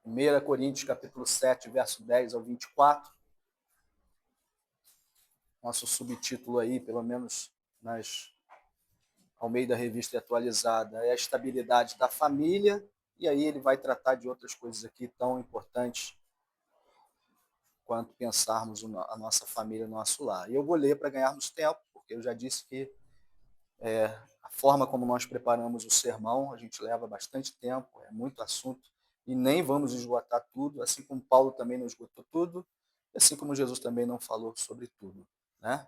1 Coríntios, capítulo 7, verso 10 ao 24. Nosso subtítulo aí, pelo menos nas Almeida Revista Atualizada, é a estabilidade da família, e aí ele vai tratar de outras coisas aqui tão importantes quanto pensarmos a nossa família, o nosso lar. E eu vou ler para ganharmos tempo, porque eu já disse que a forma como nós preparamos o sermão, a gente leva bastante tempo, é muito assunto, e nem vamos esgotar tudo, assim como Paulo também não esgotou tudo, assim como Jesus também não falou sobre tudo, né?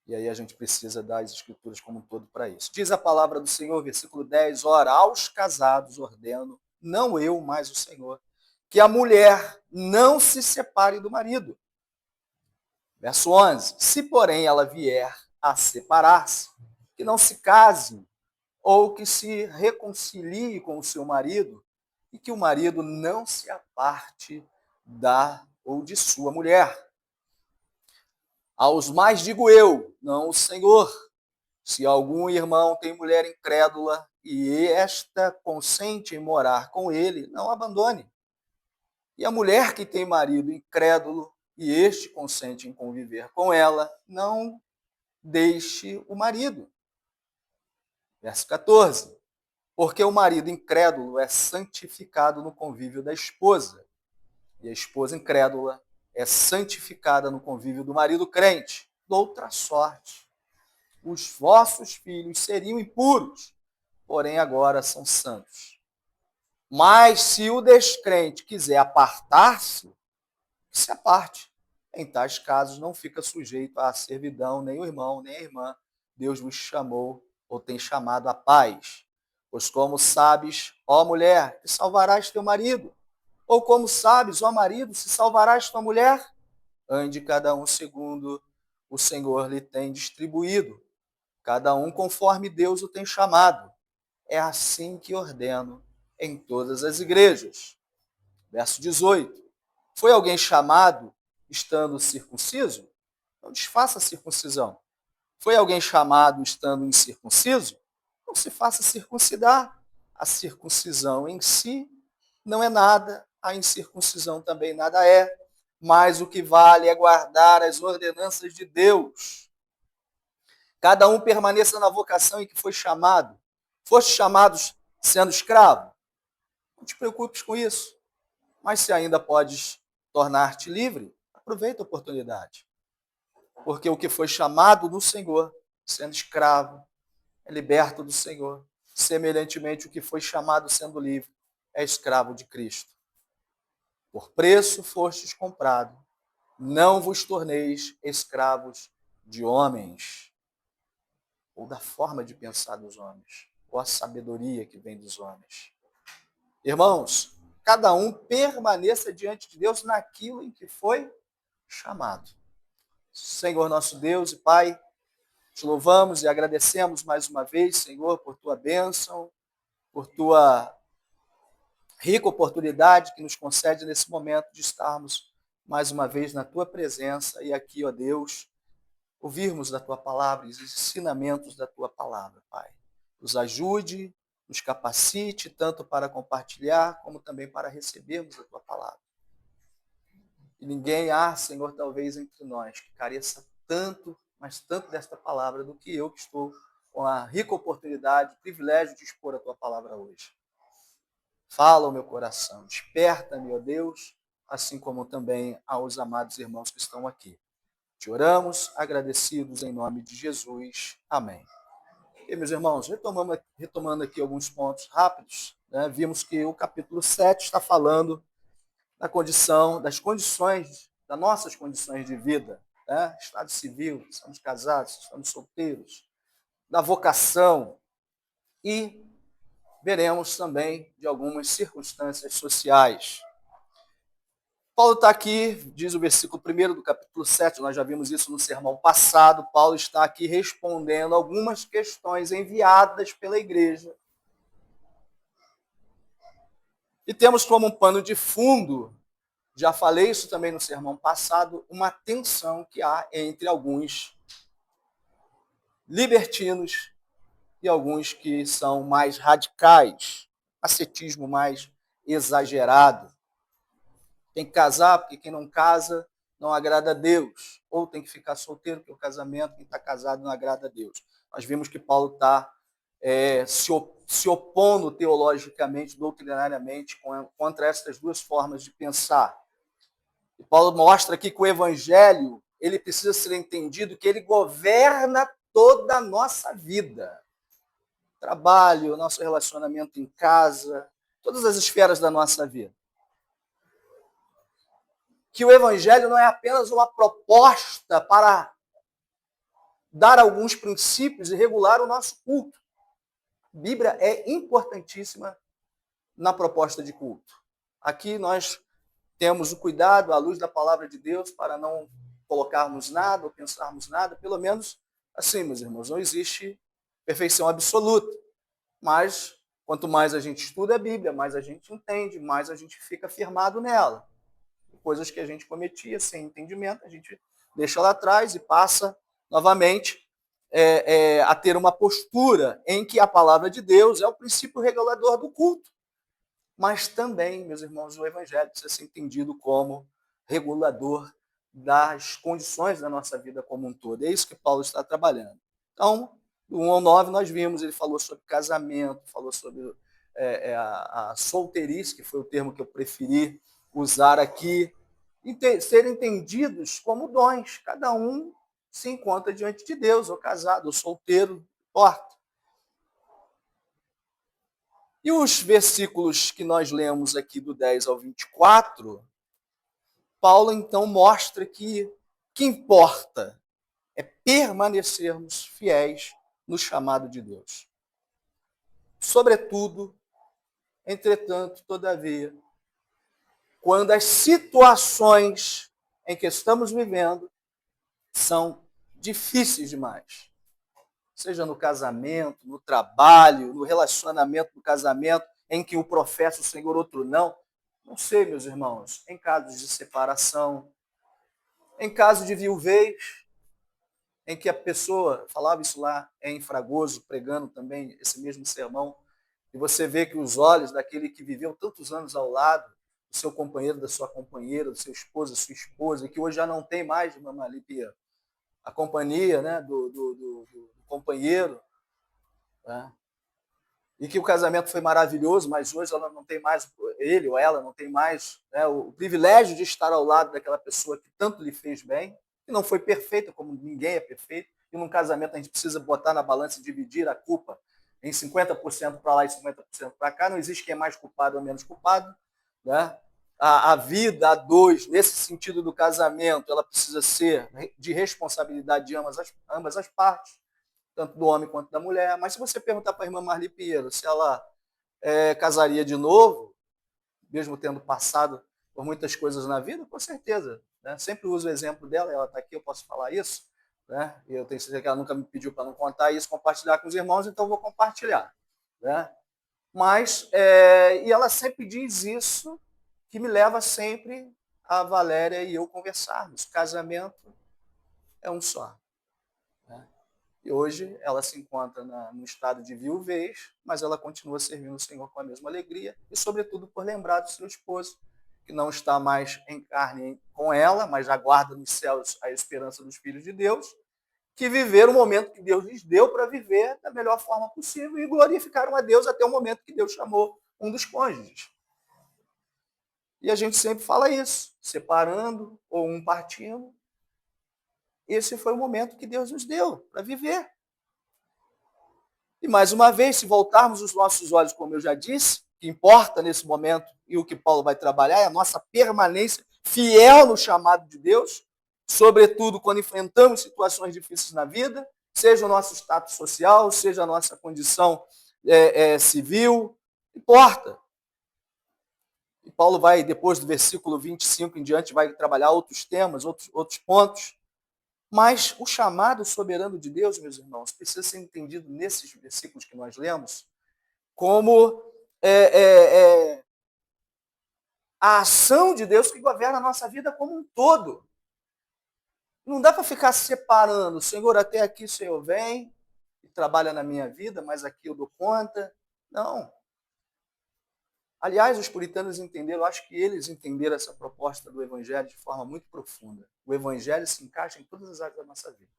E aí a gente precisa das escrituras como um todo para isso. Diz a palavra do Senhor, versículo 10, ora, aos casados ordeno, não eu, mas o Senhor, que a mulher não se separe do marido. Verso 11, se porém ela vier a separar-se, que não se case, ou que se reconcilie com o seu marido, e que o marido não se aparte da ou de sua mulher. Aos mais digo eu, não o Senhor, se algum irmão tem mulher incrédula e esta consente em morar com ele, não abandone. E a mulher que tem marido incrédulo e este consente em conviver com ela, não deixe o marido. Verso 14. Porque o marido incrédulo é santificado no convívio da esposa, e a esposa incrédula é santificada no convívio do marido crente. Doutra sorte, os vossos filhos seriam impuros, porém agora são santos. Mas se o descrente quiser apartar-se, que se aparte. Em tais casos não fica sujeito à servidão, nem o irmão, nem a irmã. Deus vos chamou ou tem chamado à paz. Pois como sabes, ó mulher, que salvarás teu marido? Ou como sabes, ó marido, se salvarás tua mulher? Ande cada um segundo o Senhor lhe tem distribuído, cada um conforme Deus o tem chamado. É assim que ordeno em todas as igrejas. Verso 18. Foi alguém chamado estando circunciso? Não desfaça a circuncisão. Foi alguém chamado estando incircunciso? Não se faça circuncidar. A circuncisão em si não é nada, a incircuncisão também nada é, mas o que vale é guardar as ordenanças de Deus. Cada um permaneça na vocação em que foi chamado. Foste chamados sendo escravo? Não te preocupes com isso. Mas se ainda podes tornar-te livre, aproveita a oportunidade. Porque o que foi chamado do Senhor, sendo escravo, é liberto do Senhor. Semelhantemente, o que foi chamado sendo livre, é escravo de Cristo. Por preço fostes comprado, não vos torneis escravos de homens, ou da forma de pensar dos homens, ou a sabedoria que vem dos homens. Irmãos, cada um permaneça diante de Deus naquilo em que foi chamado. Senhor nosso Deus e Pai, te louvamos e agradecemos mais uma vez, Senhor, por tua bênção, por tua rica oportunidade que nos concede nesse momento de estarmos mais uma vez na tua presença e aqui, ó Deus, ouvirmos da tua palavra e os ensinamentos da tua palavra, Pai. Nos ajude, nos capacite tanto para compartilhar como também para recebermos a tua palavra. E ninguém há, Senhor, talvez entre nós que careça tanto, mas tanto desta palavra do que eu que estou com a rica oportunidade, o privilégio de expor a tua palavra hoje. Fala o meu coração, desperta-me, ó Deus, assim como também aos amados irmãos que estão aqui. Te oramos, agradecidos em nome de Jesus. Amém. E, meus irmãos, retomando aqui alguns pontos rápidos, né, vimos que o capítulo 7 está falando da condição, das condições, das nossas condições de vida, né? Estado civil, estamos casados, estamos solteiros, da vocação e veremos também de algumas circunstâncias sociais. Paulo está aqui, diz o versículo 1 do capítulo 7, nós já vimos isso no sermão passado, Paulo está aqui respondendo algumas questões enviadas pela igreja. E temos como um pano de fundo, já falei isso também no sermão passado, uma tensão que há entre alguns libertinos e alguns que são mais radicais, ascetismo mais exagerado. Tem que casar, porque quem não casa não agrada a Deus. Ou tem que ficar solteiro, porque o casamento, quem está casado não agrada a Deus. Nós vimos que Paulo está se opondo teologicamente, doutrinariamente, contra essas duas formas de pensar. E Paulo mostra aqui que o evangelho ele precisa ser entendido que ele governa toda a nossa vida. Trabalho, nosso relacionamento em casa, todas as esferas da nossa vida. Que o evangelho não é apenas uma proposta para dar alguns princípios e regular o nosso culto. A Bíblia é importantíssima na proposta de culto. Aqui nós temos o cuidado, à luz da palavra de Deus, para não colocarmos nada ou pensarmos nada, pelo menos assim, meus irmãos, não existe perfeição absoluta, mas quanto mais a gente estuda a Bíblia, mais a gente entende, mais a gente fica firmado nela. Coisas que a gente cometia sem entendimento, a gente deixa lá atrás e passa novamente a ter uma postura em que a palavra de Deus é o princípio regulador do culto. Mas também, meus irmãos, o evangelho precisa ser entendido como regulador das condições da nossa vida como um todo. É isso que Paulo está trabalhando. Então, do 1 ao 9, nós vimos, ele falou sobre casamento, falou sobre a solteirice, que foi o termo que eu preferi usar aqui, e ser entendidos como dons. Cada um se encontra diante de Deus, ou casado, ou solteiro, não importa. E os versículos que nós lemos aqui do 10 ao 24, Paulo então mostra que o que importa é permanecermos fiéis no chamado de Deus. Sobretudo, entretanto, todavia, quando as situações em que estamos vivendo são difíceis demais, seja no casamento, no trabalho, no relacionamento do casamento, em que um professa o Senhor, outro não. Não sei, meus irmãos, em casos de separação, em caso de viuvez, em que a pessoa, falava isso lá em Fragoso, pregando também esse mesmo sermão, e você vê que os olhos daquele que viveu tantos anos ao lado, do seu companheiro, da sua companheira, do seu esposo, da sua esposa, e que hoje já não tem mais, irmã Malipia, a companhia, né, do companheiro, né? E que o casamento foi maravilhoso, mas hoje ela não tem mais, ele ou ela não tem mais, né, o privilégio de estar ao lado daquela pessoa que tanto lhe fez bem, que não foi perfeita, como ninguém é perfeito, e num casamento a gente precisa botar na balança e dividir a culpa em 50% para lá e 50% para cá, não existe quem é mais culpado ou menos culpado, né? A vida a dois, nesse sentido do casamento, ela precisa ser de responsabilidade de ambas as partes, tanto do homem quanto da mulher. Mas se você perguntar para a irmã Marli Pinheiro se ela casaria de novo, mesmo tendo passado por muitas coisas na vida, com certeza. Né? Sempre uso o exemplo dela, ela está aqui, eu posso falar isso. Né? E eu tenho certeza que ela nunca me pediu para não contar isso, compartilhar com os irmãos, então eu vou compartilhar. Né? Mas, e ela sempre diz isso, que me leva sempre a Valéria e eu conversarmos. Casamento é um só. Né? E hoje ela se encontra no estado de viuvez, mas ela continua servindo o Senhor com a mesma alegria e, sobretudo, por lembrar do seu esposo, que não está mais em carne com ela, mas aguarda nos céus a esperança dos filhos de Deus, que viveram o momento que Deus lhes deu para viver da melhor forma possível e glorificaram a Deus até o momento que Deus chamou um dos cônjuges. E a gente sempre fala isso, separando ou um partindo. Esse foi o momento que Deus nos deu para viver. E mais uma vez, se voltarmos os nossos olhos, como eu já disse, o que importa nesse momento e o que Paulo vai trabalhar é a nossa permanência fiel no chamado de Deus, sobretudo quando enfrentamos situações difíceis na vida, seja o nosso status social, seja a nossa condição civil, importa. E Paulo vai, depois do versículo 25 em diante, vai trabalhar outros temas, outros pontos. Mas o chamado soberano de Deus, meus irmãos, precisa ser entendido nesses versículos que nós lemos como a ação de Deus que governa a nossa vida como um todo. Não dá para ficar separando, Senhor, até aqui o Senhor vem e trabalha na minha vida, mas aqui eu dou conta. Não. Aliás, os puritanos entenderam, eu acho que eles entenderam essa proposta do Evangelho de forma muito profunda. O Evangelho se encaixa em todas as áreas da nossa vida.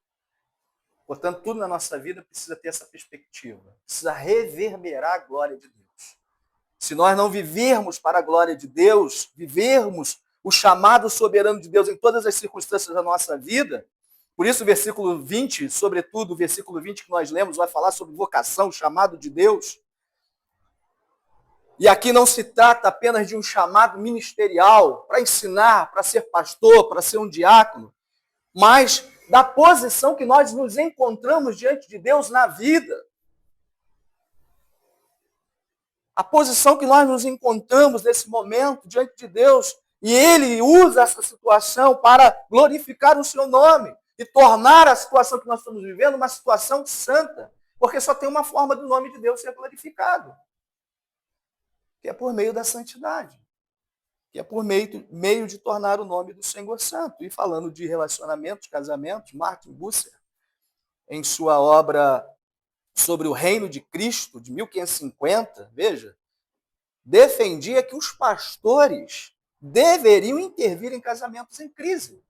Portanto, tudo na nossa vida precisa ter essa perspectiva, precisa reverberar a glória de Deus. Se nós não vivermos para a glória de Deus, vivermos o chamado soberano de Deus em todas as circunstâncias da nossa vida, por isso o versículo 20, sobretudo o versículo 20 que nós lemos, vai falar sobre vocação, chamado de Deus. E aqui não se trata apenas de um chamado ministerial para ensinar, para ser pastor, para ser um diácono, mas da posição que nós nos encontramos diante de Deus na vida. A posição que nós nos encontramos nesse momento diante de Deus, e Ele usa essa situação para glorificar o seu nome e tornar a situação que nós estamos vivendo uma situação santa, porque só tem uma forma do nome de Deus ser glorificado, que é por meio da santidade, que é por meio de tornar o nome do Senhor santo. E falando de relacionamentos, casamentos, Martin Bucer, em sua obra sobre o reino de Cristo, de 1550, veja, defendia que os pastores deveriam intervir em casamentos em crise.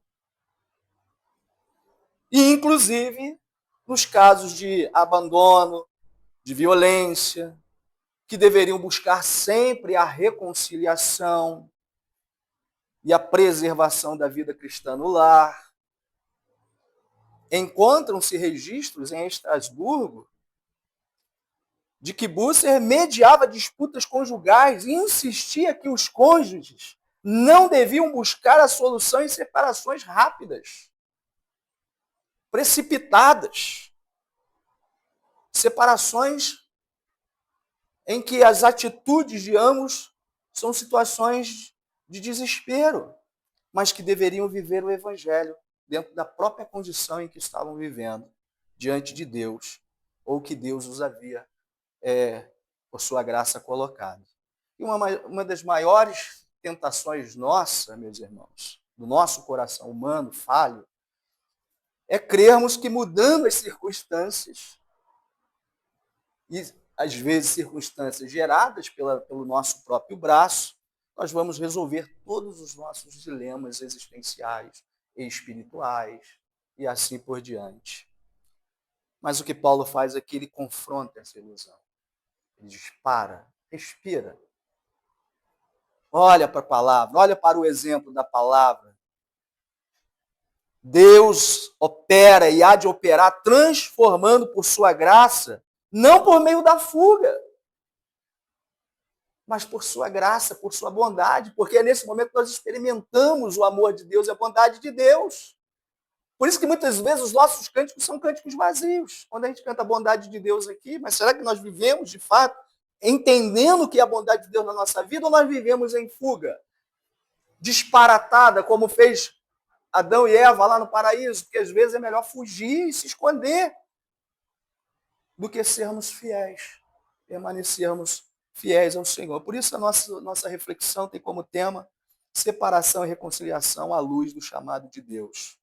E, inclusive, nos casos de abandono, de violência, que deveriam buscar sempre a reconciliação e a preservação da vida cristã no lar. Encontram-se registros em Estrasburgo de que Bucer mediava disputas conjugais e insistia que os cônjuges não deviam buscar a solução em separações rápidas, precipitadas, separações em que as atitudes de ambos são situações de desespero, mas que deveriam viver o Evangelho dentro da própria condição em que estavam vivendo, diante de Deus, ou que Deus os havia, por sua graça, colocado. E uma das maiores tentações nossa, meus irmãos, do nosso coração humano falho, é crermos que mudando as circunstâncias, e às vezes circunstâncias geradas pelo nosso próprio braço, nós vamos resolver todos os nossos dilemas existenciais e espirituais, e assim por diante. Mas o que Paulo faz aqui, ele confronta essa ilusão. Ele diz, para, respira. Olha para a palavra, olha para o exemplo da palavra. Deus opera e há de operar transformando por sua graça, não por meio da fuga, mas por sua graça, por sua bondade, porque é nesse momento que nós experimentamos o amor de Deus e a bondade de Deus. Por isso que muitas vezes os nossos cânticos são cânticos vazios, quando a gente canta a bondade de Deus aqui, mas será que nós vivemos, de fato, entendendo o que é a bondade de Deus na nossa vida, ou nós vivemos em fuga, disparatada, como fez Adão e Eva lá no paraíso, porque às vezes é melhor fugir e se esconder do que sermos fiéis, permanecermos fiéis ao Senhor. Por isso a nossa reflexão tem como tema separação e reconciliação à luz do chamado de Deus.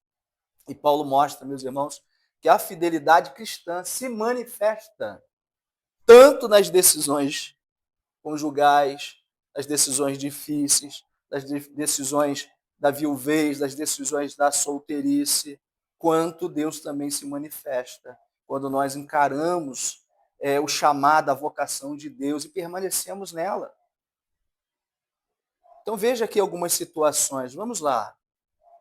E Paulo mostra, meus irmãos, que a fidelidade cristã se manifesta tanto nas decisões conjugais, das decisões difíceis, das decisões da viuvez, das decisões da solteirice, quanto Deus também se manifesta quando nós encaramos o chamado, a vocação de Deus e permanecemos nela. Então veja aqui algumas situações. Vamos lá.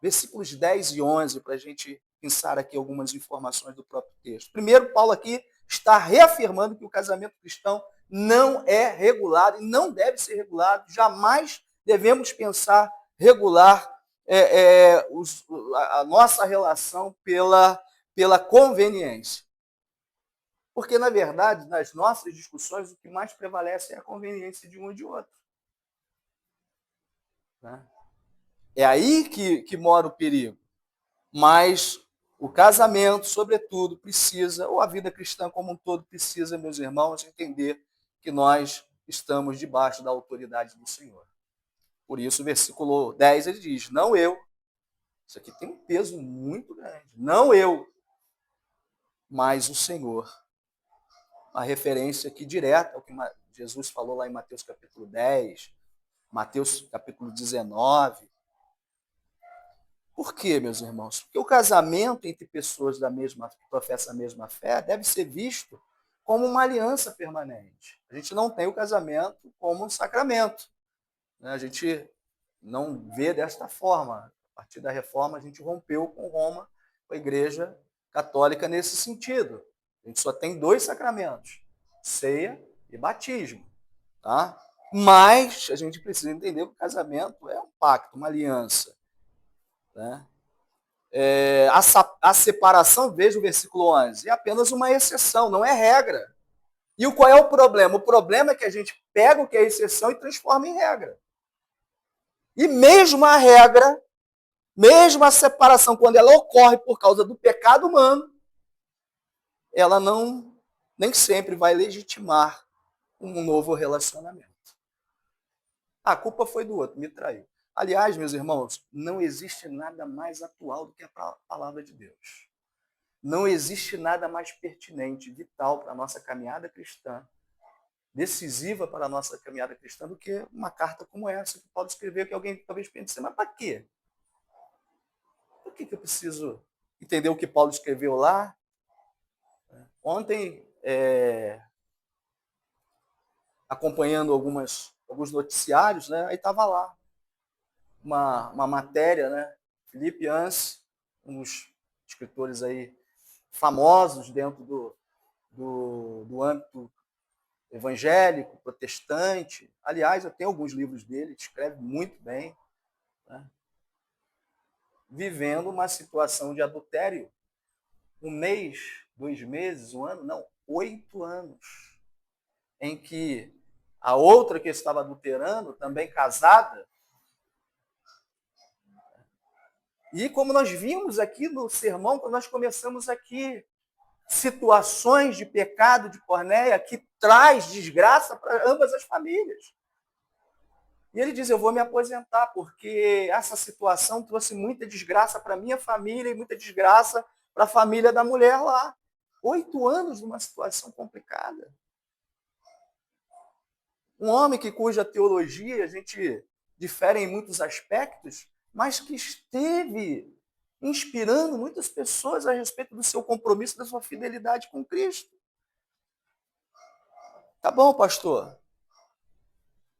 Versículos 10 e 11, para a gente pensar aqui algumas informações do próprio texto. Primeiro, Paulo aqui está reafirmando que o casamento cristão não é regulado e não deve ser regulado. Jamais devemos pensar regular a nossa relação pela conveniência. Porque, na verdade, nas nossas discussões, o que mais prevalece é a conveniência de um e de outro. É aí que mora o perigo. Mas o casamento, sobretudo, precisa, ou a vida cristã como um todo precisa, meus irmãos, entender que nós estamos debaixo da autoridade do Senhor. Por isso, o versículo 10, ele diz, não eu. Isso aqui tem um peso muito grande. Não eu, mas o Senhor. Uma referência aqui direta ao que Jesus falou lá em Mateus capítulo 10, Mateus capítulo 19. Por quê, meus irmãos? Porque o casamento entre pessoas que professam a mesma fé deve ser visto como uma aliança permanente. A gente não tem o casamento como um sacramento, né? A gente não vê desta forma. A partir da reforma, a gente rompeu com Roma, com a Igreja Católica nesse sentido. A gente só tem 2 sacramentos, ceia e batismo. Tá? Mas a gente precisa entender que o casamento é um pacto, uma aliança. Né? A separação, veja o versículo 11, é apenas uma exceção, não é regra. E qual é o problema? O problema é que a gente pega o que é exceção e transforma em regra. E mesmo a regra, mesmo a separação, quando ela ocorre por causa do pecado humano, ela nem sempre vai legitimar um novo relacionamento. A culpa foi do outro, me traiu. Aliás, meus irmãos, não existe nada mais atual do que a palavra de Deus. Não existe nada mais pertinente, vital para a nossa caminhada cristã, decisiva para a nossa caminhada cristã, do que uma carta como essa que Paulo escreveu, que alguém talvez pense, mas para quê? Por que eu preciso entender o que Paulo escreveu lá? Ontem, acompanhando alguns noticiários, né, aí estava lá uma matéria, né, Felipe Anse, um dos escritores aí famosos dentro do âmbito evangélico, protestante. Aliás, eu tenho alguns livros dele, escreve muito bem, né? Vivendo uma situação de adultério, 1 mês, 2 meses, 1 ano, não, 8 anos, em que a outra que estava adulterando, também casada, e como nós vimos aqui no sermão, quando nós começamos aqui, situações de pecado de porneia que traz desgraça para ambas as famílias. E ele diz, eu vou me aposentar, porque essa situação trouxe muita desgraça para a minha família e muita desgraça para a família da mulher lá. 8 anos numa situação complicada. Um homem cuja teologia a gente difere em muitos aspectos, mas que esteve inspirando muitas pessoas a respeito do seu compromisso, da sua fidelidade com Cristo. Tá bom, pastor?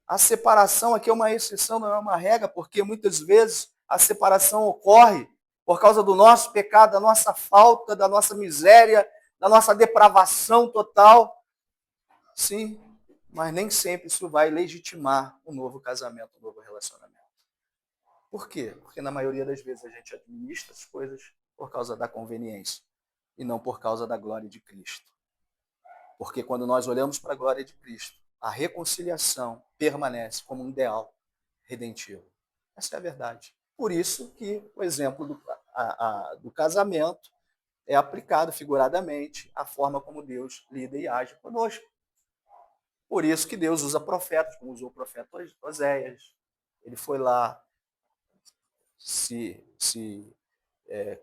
A separação aqui é uma exceção, não é uma regra, porque muitas vezes a separação ocorre por causa do nosso pecado, da nossa falta, da nossa miséria, da nossa depravação total. Sim, mas nem sempre isso vai legitimar um novo casamento, um novo relacionamento. Por quê? Porque na maioria das vezes a gente administra as coisas por causa da conveniência e não por causa da glória de Cristo. Porque quando nós olhamos para a glória de Cristo, a reconciliação permanece como um ideal redentivo. Essa é a verdade. Por isso que o exemplo do casamento é aplicado figuradamente à forma como Deus lida e age conosco. Por isso que Deus usa profetas, como usou o profeta Oséias. Ele foi lá,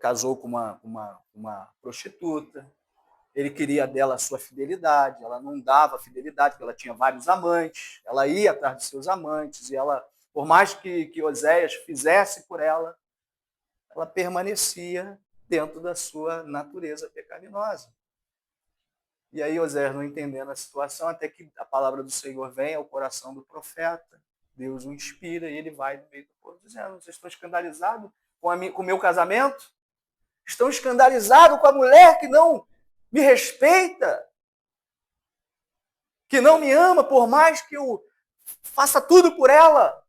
casou com uma prostituta. Ele queria dela a sua fidelidade, ela não dava fidelidade, porque ela tinha vários amantes, ela ia atrás de seus amantes, e ela, por mais que Oséias fizesse por ela permanecia dentro da sua natureza pecaminosa. E aí Oséias, não entendendo a situação, até que a palavra do Senhor vem ao coração do profeta, Deus o inspira e ele vai no meio do povo dizendo, vocês estão escandalizados com o meu casamento? Estão escandalizados com a mulher que não me respeita, que não me ama, por mais que eu faça tudo por ela,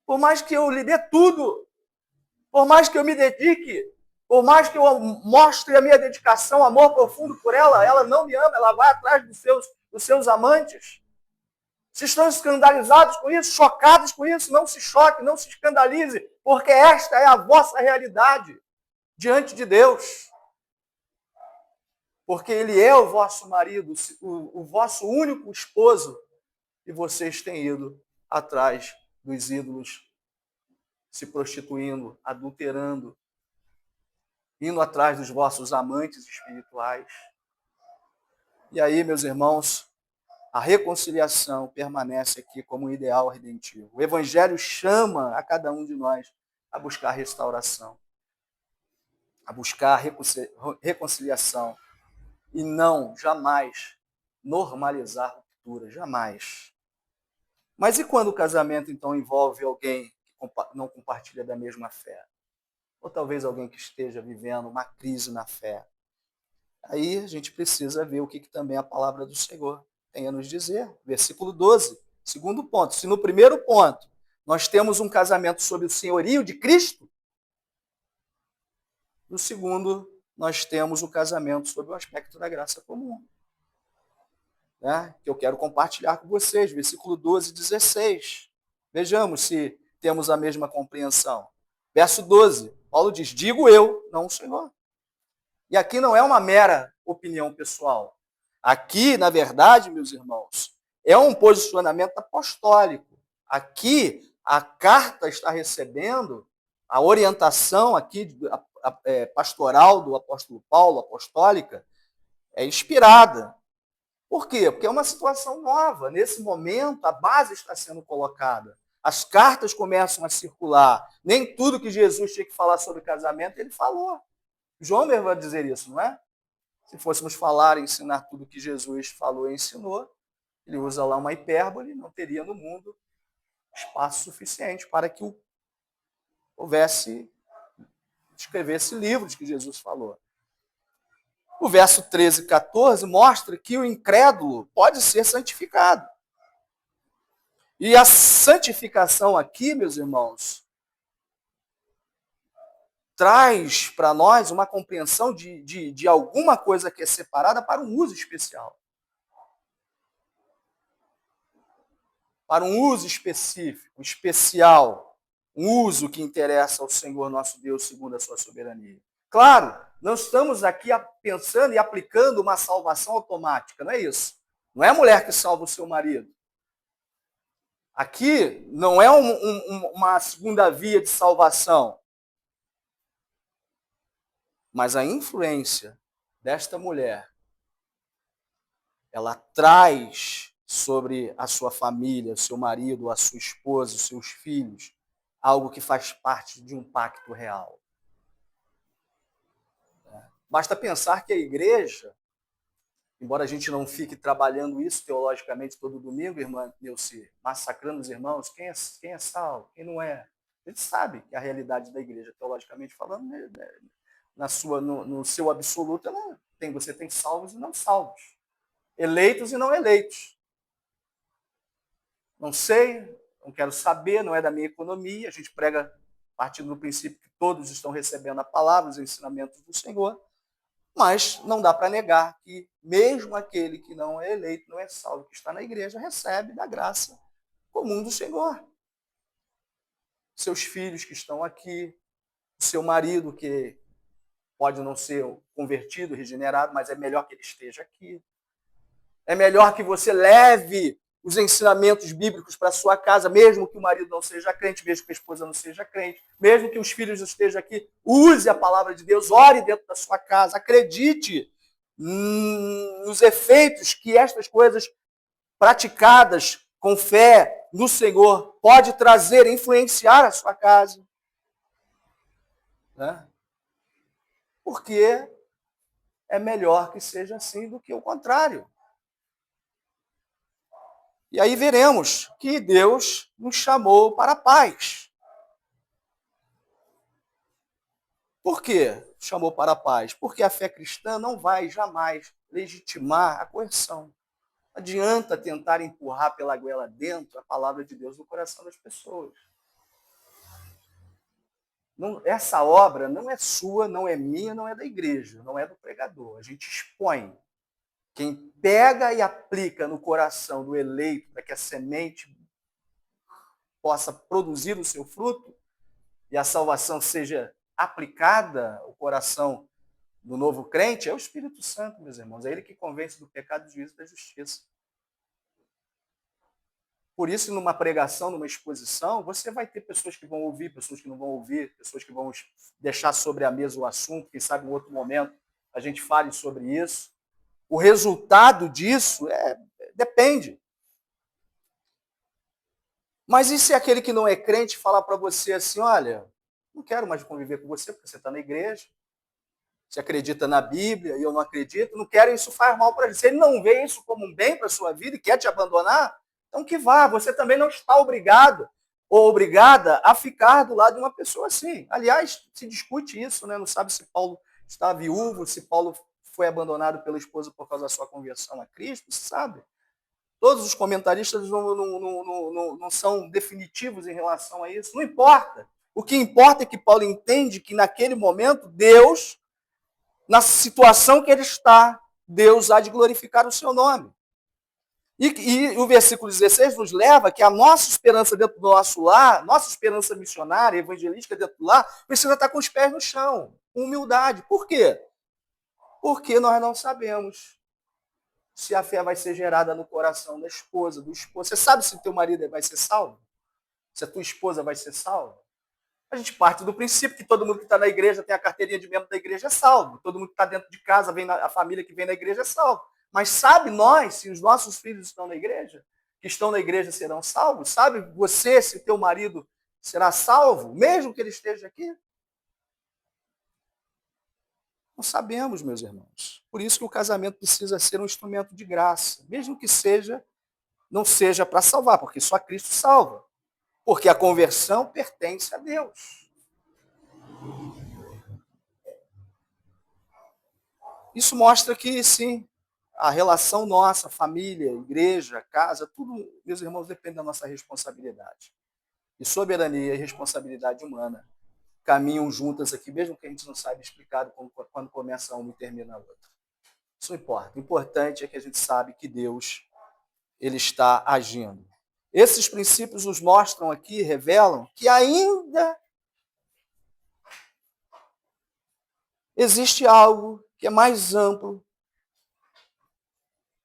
por mais que eu lhe dê tudo, por mais que eu me dedique, por mais que eu mostre a minha dedicação, amor profundo por ela não me ama, ela vai atrás dos seus amantes. Se estão escandalizados com isso, chocados com isso, não se choque, não se escandalize, porque esta é a vossa realidade diante de Deus. Porque ele é o vosso marido, o vosso único esposo, e vocês têm ido atrás dos ídolos, se prostituindo, adulterando, indo atrás dos vossos amantes espirituais. E aí, meus irmãos, A reconciliação permanece aqui como um ideal redentivo. O Evangelho chama a cada um de nós a buscar restauração, a buscar reconciliação e não, jamais, normalizar a ruptura, jamais. Mas e quando o casamento, então, envolve alguém que não compartilha da mesma fé? Ou talvez alguém que esteja vivendo uma crise na fé? Aí a gente precisa ver o que também a palavra do Senhor tem a nos dizer. Versículo 12, segundo ponto. Se no primeiro ponto nós temos um casamento sob o senhorio de Cristo, no segundo nós temos o casamento sob o aspecto da graça comum. Que eu quero compartilhar com vocês, versículo 12 e 16. Vejamos se temos a mesma compreensão. Verso 12, Paulo diz, digo eu, não o Senhor. E aqui não é uma mera opinião pessoal. Aqui, na verdade, meus irmãos, é um posicionamento apostólico. Aqui, a carta está recebendo a orientação aqui pastoral do apóstolo Paulo, apostólica, é inspirada. Por quê? Porque é uma situação nova. Nesse momento, a base está sendo colocada. As cartas começam a circular. Nem tudo que Jesus tinha que falar sobre casamento, ele falou. João mesmo vai dizer isso, não é? Se fôssemos falar e ensinar tudo que Jesus falou e ensinou, ele usa lá uma hipérbole, não teria no mundo espaço suficiente para que houvesse, escrevesse livros que Jesus falou. O verso 13 e 14 mostra que o incrédulo pode ser santificado. E a santificação aqui, meus irmãos, traz para nós uma compreensão de alguma coisa que é separada para um uso especial. Para um uso específico, especial. Um uso que interessa ao Senhor nosso Deus segundo a sua soberania. Claro, não estamos aqui pensando e aplicando uma salvação automática, não é isso. Não é a mulher que salva o seu marido. Aqui não é uma segunda via de salvação. Mas a influência desta mulher, ela traz sobre a sua família, o seu marido, a sua esposa, os seus filhos, algo que faz parte de um pacto real. Basta pensar que a igreja, embora a gente não fique trabalhando isso teologicamente todo domingo, irmã Neuci, massacrando os irmãos, quem é salvo, quem não é? A gente sabe que a realidade da igreja, teologicamente falando, no seu absoluto, você tem salvos e não salvos, eleitos e não eleitos. Não sei, não quero saber, não é da minha economia, a gente prega partindo do princípio que todos estão recebendo a palavra, os ensinamentos do Senhor, mas não dá para negar que mesmo aquele que não é eleito, não é salvo, que está na igreja, recebe da graça comum do Senhor. Seus filhos que estão aqui, o seu marido que pode não ser convertido, regenerado, mas é melhor que ele esteja aqui. É melhor que você leve os ensinamentos bíblicos para a sua casa, mesmo que o marido não seja crente, mesmo que a esposa não seja crente, mesmo que os filhos estejam aqui, use a palavra de Deus, ore dentro da sua casa, acredite nos efeitos que estas coisas praticadas com fé no Senhor pode trazer, influenciar a sua casa. Né? Porque é melhor que seja assim do que o contrário. E aí veremos que Deus nos chamou para a paz. Por quê? Chamou para a paz? Porque a fé cristã não vai jamais legitimar a coerção. Não adianta tentar empurrar pela goela dentro a palavra de Deus no coração das pessoas. Não, essa obra não é sua, não é minha, não é da igreja, não é do pregador. A gente expõe. Quem pega e aplica no coração do eleito para que a semente possa produzir o seu fruto e a salvação seja aplicada ao coração do novo crente, é o Espírito Santo, meus irmãos. É ele que convence do pecado, do juízo e da justiça. Por isso, numa pregação, numa exposição, você vai ter pessoas que vão ouvir, pessoas que não vão ouvir, pessoas que vão deixar sobre a mesa o assunto, quem sabe em outro momento a gente fale sobre isso. O resultado disso é Depende. Mas e se aquele que não é crente falar para você assim, olha, não quero mais conviver com você porque você está na igreja, você acredita na Bíblia e eu não acredito, não quero, isso faz mal para ele. Se ele não vê isso como um bem para a sua vida e quer te abandonar, então que vá, você também não está obrigado ou obrigada a ficar do lado de uma pessoa assim. Aliás, se discute isso, né? Não sabe se Paulo está viúvo, se Paulo foi abandonado pela esposa por causa da sua conversão a Cristo, se sabe. Todos os comentaristas não são definitivos em relação a isso. Não importa. O que importa é que Paulo entende que naquele momento, Deus, na situação que ele está, Deus há de glorificar o seu nome. E o versículo 16 nos leva que a nossa esperança dentro do nosso lar, nossa esperança missionária, evangelística dentro do lar, precisa estar com os pés no chão, com humildade. Por quê? Porque nós não sabemos se a fé vai ser gerada no coração da esposa, do esposo. Você sabe se teu marido vai ser salvo? Se a tua esposa vai ser salva? A gente parte do princípio que todo mundo que está na igreja, tem a carteirinha de membro da igreja, é salvo. Todo mundo que está dentro de casa, a família que vem na igreja é salvo. Mas sabe nós, se os nossos filhos estão na igreja, que estão na igreja serão salvos? Sabe você se o teu marido será salvo, mesmo que ele esteja aqui? Não sabemos, meus irmãos. Por isso que o casamento precisa ser um instrumento de graça, mesmo que não seja para salvar, porque só Cristo salva. Porque a conversão pertence a Deus. Isso mostra que, sim, a relação nossa, família, igreja, casa, tudo, meus irmãos, depende da nossa responsabilidade. E soberania e responsabilidade humana caminham juntas aqui, mesmo que a gente não saiba explicar quando começa uma e termina a outra. Isso não importa. O importante é que a gente sabe que Deus, ele está agindo. Esses princípios nos mostram aqui, revelam, que ainda existe algo que é mais amplo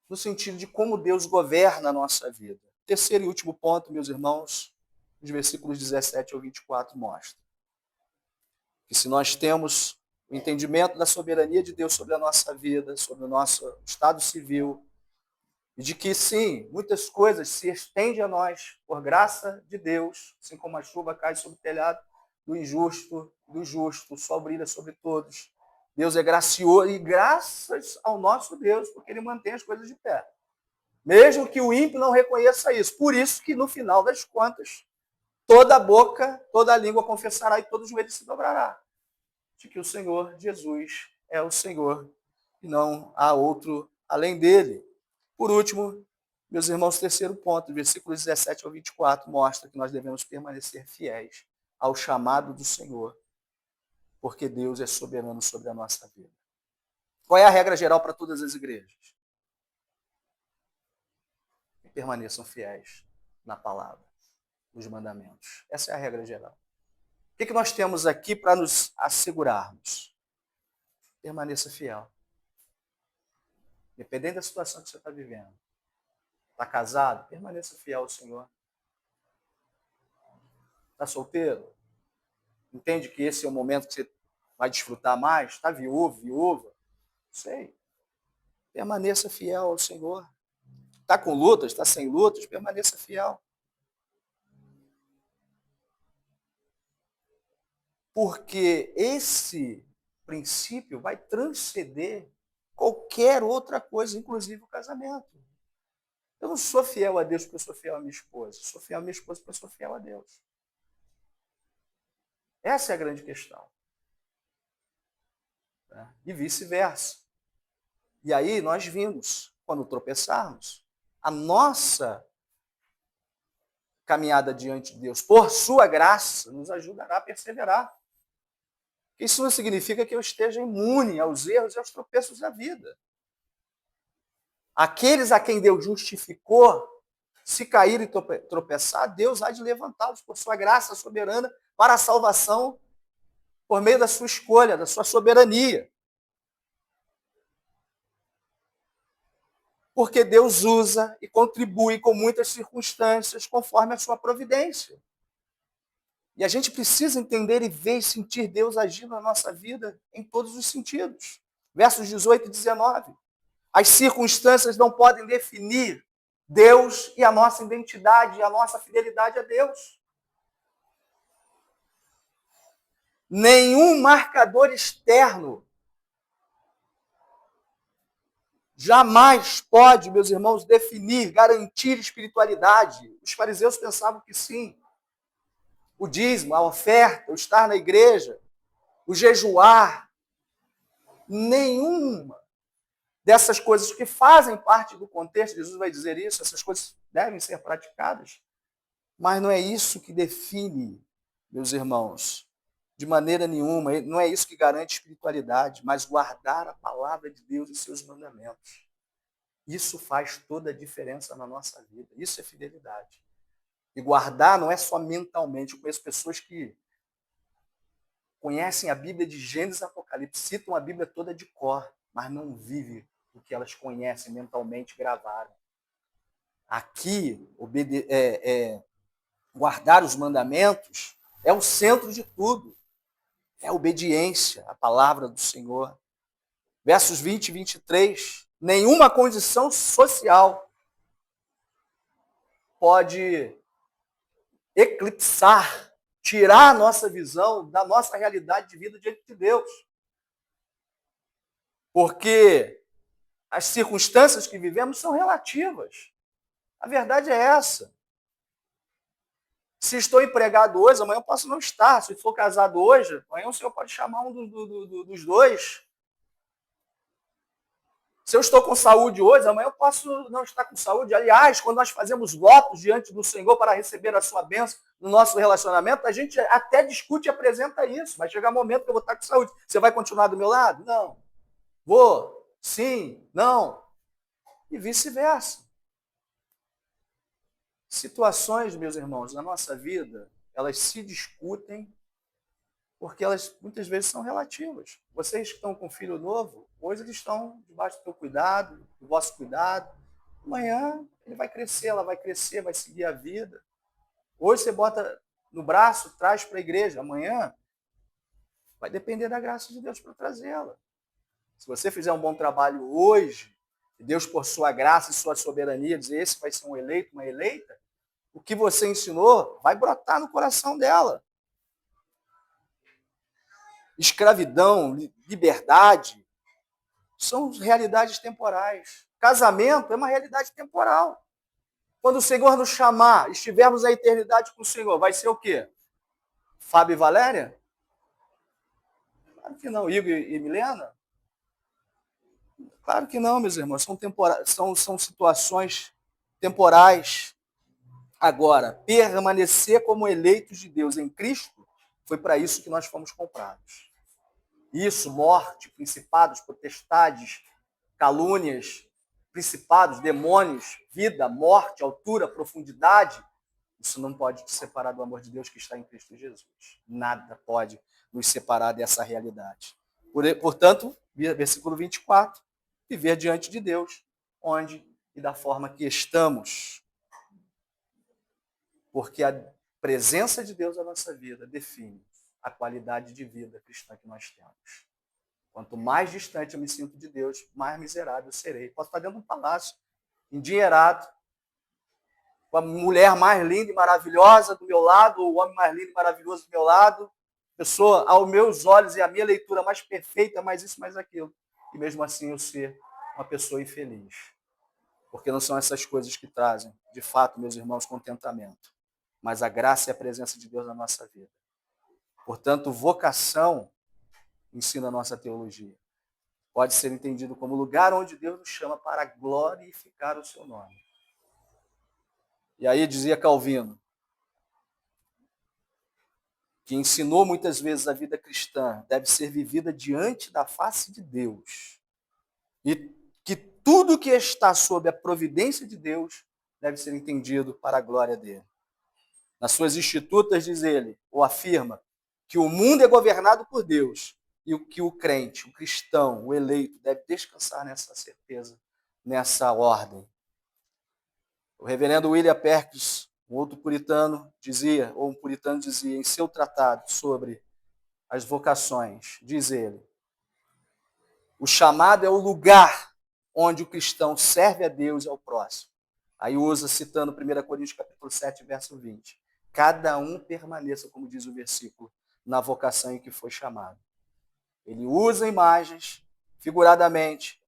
no sentido de como Deus governa a nossa vida. Terceiro e último ponto, meus irmãos, os versículos 17 ao 24 mostram que se nós temos o entendimento da soberania de Deus sobre a nossa vida, sobre o nosso estado civil, e de que, sim, muitas coisas se estendem a nós por graça de Deus, assim como a chuva cai sobre o telhado do injusto, do justo, o sol brilha sobre todos. Deus é gracioso e graças ao nosso Deus, porque ele mantém as coisas de pé. Mesmo que o ímpio não reconheça isso. Por isso que, no final das contas, toda boca, toda língua confessará e todo joelho se dobrará de que o Senhor Jesus é o Senhor e não há outro além dele. Por último, meus irmãos, terceiro ponto, versículos 17 ao 24, mostra que nós devemos permanecer fiéis ao chamado do Senhor, porque Deus é soberano sobre a nossa vida. Qual é a regra geral para todas as igrejas? Que permaneçam fiéis na palavra, nos mandamentos. Essa é a regra geral. O que nós temos aqui para nos assegurarmos? Permaneça fiel. Independente da situação que você está vivendo. Está casado? Permaneça fiel ao Senhor. Está solteiro? Entende que esse é o momento que você vai desfrutar mais? Está viúvo, viúva? Sei. Permaneça fiel ao Senhor. Está com lutas? Está sem lutas? Permaneça fiel. Porque esse princípio vai transcender qualquer outra coisa, inclusive o casamento. Eu não sou fiel a Deus porque eu sou fiel à minha esposa. Eu sou fiel à minha esposa porque eu sou fiel a Deus. Essa é a grande questão. E vice-versa. E aí nós vimos, quando tropeçarmos, a nossa caminhada diante de Deus, por sua graça, nos ajudará a perseverar. Isso não significa que eu esteja imune aos erros e aos tropeços da vida. Aqueles a quem Deus justificou, se cair e tropeçar, Deus há de levantá-los por sua graça soberana para a salvação por meio da sua escolha, da sua soberania. Porque Deus usa e contribui com muitas circunstâncias conforme a sua providência. E a gente precisa entender e ver e sentir Deus agindo na nossa vida em todos os sentidos. Versos 18 e 19. As circunstâncias não podem definir Deus e a nossa identidade e a nossa fidelidade a Deus. Nenhum marcador externo jamais pode, meus irmãos, definir, garantir espiritualidade. Os fariseus pensavam que sim. O dízimo, a oferta, o estar na igreja, o jejuar, nenhuma dessas coisas que fazem parte do contexto, Jesus vai dizer isso, essas coisas devem ser praticadas, mas não é isso que define, meus irmãos, de maneira nenhuma, não é isso que garante espiritualidade, mas guardar a palavra de Deus e seus mandamentos. Isso faz toda a diferença na nossa vida, isso é fidelidade. E guardar não é só mentalmente, eu conheço pessoas que conhecem a Bíblia de Gênesis e Apocalipse, citam a Bíblia toda de cor, mas não vivem o que elas conhecem mentalmente, gravaram. Aqui, guardar os mandamentos é o centro de tudo. É a obediência à palavra do Senhor. Versos 20 e 23. Nenhuma condição social pode eclipsar, tirar a nossa visão da nossa realidade de vida diante de Deus. Porque as circunstâncias que vivemos são relativas. A verdade é essa. Se estou empregado hoje, amanhã eu posso não estar. Se for casado hoje, amanhã o Senhor pode chamar um dos dois. Se eu estou com saúde hoje, amanhã eu posso não estar com saúde. Aliás, quando nós fazemos votos diante do Senhor para receber a sua bênção no nosso relacionamento, a gente até discute e apresenta isso. Vai chegar um momento que eu vou estar com saúde. Você vai continuar do meu lado? Não. Vou. Sim. Não. E vice-versa. Situações, meus irmãos, na nossa vida, elas se discutem porque elas muitas vezes são relativas. Vocês que estão com um filho novo, hoje eles estão debaixo do teu cuidado, do vosso cuidado. Amanhã ele vai crescer, ela vai crescer, vai seguir a vida. Hoje você bota no braço, traz para a igreja. Amanhã vai depender da graça de Deus para trazê-la. Se você fizer um bom trabalho hoje, e Deus, por sua graça e sua soberania, dizer esse vai ser um eleito, uma eleita, o que você ensinou vai brotar no coração dela. Escravidão, liberdade, são realidades temporais. Casamento é uma realidade temporal. Quando o Senhor nos chamar, estivermos na eternidade com o Senhor, vai ser o quê? Fábio e Valéria? Claro que não. Igor e Milena? Claro que não, meus irmãos. São situações temporais. Agora, permanecer como eleitos de Deus em Cristo, foi para isso que nós fomos comprados. Isso, morte, principados, potestades, calúnias, principados, demônios, vida, morte, altura, profundidade, isso não pode te separar do amor de Deus que está em Cristo Jesus. Nada pode nos separar dessa realidade. Portanto, versículo 24, viver diante de Deus, onde e da forma que estamos. Porque a presença de Deus na nossa vida define a qualidade de vida cristã que nós temos. Quanto mais distante eu me sinto de Deus, mais miserável serei. Posso estar dentro de um palácio, endinheirado, com a mulher mais linda e maravilhosa do meu lado, ou o homem mais lindo e maravilhoso do meu lado, pessoa aos meus olhos e a minha leitura mais perfeita, mais isso, mais aquilo. E mesmo assim eu ser uma pessoa infeliz. Porque não são essas coisas que trazem, de fato, meus irmãos, contentamento. Mas a graça e a presença de Deus na nossa vida. Portanto, vocação, ensina a nossa teologia, pode ser entendido como lugar onde Deus nos chama para glorificar o seu nome. E aí dizia Calvino, que ensinou muitas vezes a vida cristã deve ser vivida diante da face de Deus. E que tudo que está sob a providência de Deus deve ser entendido para a glória dele. Nas suas institutas, diz ele, ou afirma, que o mundo é governado por Deus e que o crente, o cristão, o eleito, deve descansar nessa certeza, nessa ordem. O reverendo William Perkins, um outro puritano, dizia, ou um puritano dizia, em seu tratado sobre as vocações, diz ele, o chamado é o lugar onde o cristão serve a Deus e ao próximo. Aí usa, citando 1 Coríntios capítulo 7, verso 20. Cada um permaneça, como diz o versículo, na vocação em que foi chamado. Ele usa imagens, figuradamente,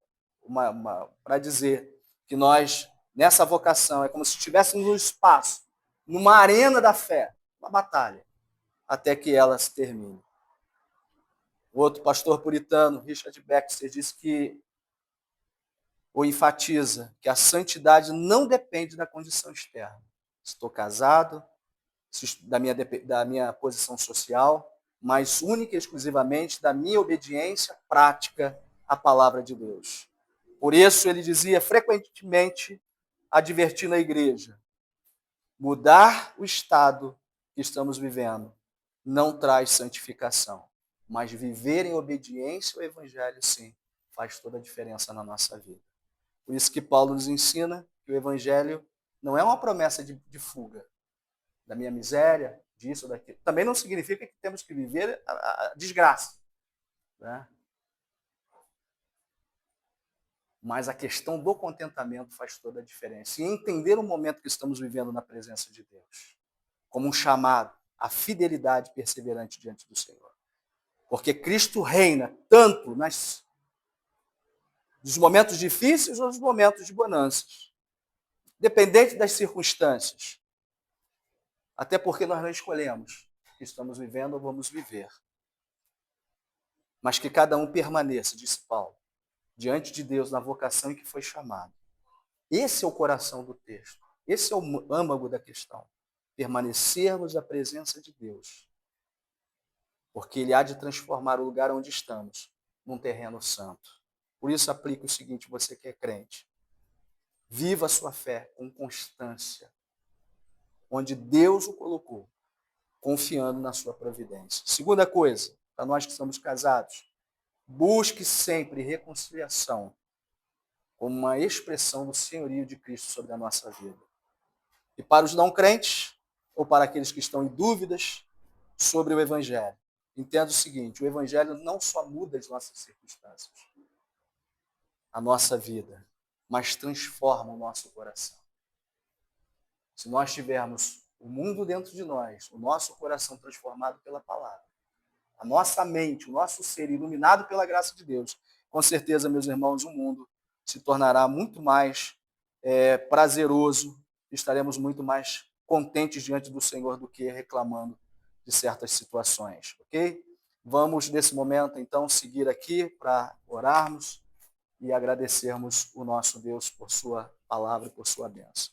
para dizer que nós, nessa vocação, é como se estivéssemos no espaço, numa arena da fé, uma batalha, até que ela se termine. O outro pastor puritano, Richard Baxter, disse que, ou enfatiza, que a santidade não depende da condição externa. Se estou casado, da minha posição social, mas única e exclusivamente da minha obediência prática à palavra de Deus. Por isso ele dizia frequentemente, advertindo a igreja, mudar o estado que estamos vivendo não traz santificação, mas viver em obediência ao evangelho, sim, faz toda a diferença na nossa vida. Por isso que Paulo nos ensina que o evangelho não é uma promessa de fuga da minha miséria, disso, daquilo. Também não significa que temos que viver a desgraça, né? Mas a questão do contentamento faz toda a diferença. E entender o momento que estamos vivendo na presença de Deus como um chamado à fidelidade perseverante diante do Senhor. Porque Cristo reina tanto nos momentos difíceis ou nos momentos de bonanças, dependente das circunstâncias. Até porque nós não escolhemos que estamos vivendo ou vamos viver. Mas que cada um permaneça, disse Paulo, diante de Deus na vocação em que foi chamado. Esse é o coração do texto. Esse é o âmago da questão. Permanecermos na presença de Deus. Porque Ele há de transformar o lugar onde estamos num terreno santo. Por isso aplique o seguinte, você que é crente. Viva a sua fé com constância, onde Deus o colocou, confiando na sua providência. Segunda coisa, para nós que somos casados, busque sempre reconciliação como uma expressão do senhorio de Cristo sobre a nossa vida. E para os não crentes, ou para aqueles que estão em dúvidas sobre o Evangelho, entenda o seguinte, o Evangelho não só muda as nossas circunstâncias, a nossa vida, mas transforma o nosso coração. Se nós tivermos o mundo dentro de nós, o nosso coração transformado pela palavra, a nossa mente, o nosso ser iluminado pela graça de Deus, com certeza, meus irmãos, o mundo se tornará muito mais prazeroso, estaremos muito mais contentes diante do Senhor do que reclamando de certas situações, ok? Vamos, nesse momento, então, seguir aqui para orarmos e agradecermos o nosso Deus por sua palavra e por sua bênção.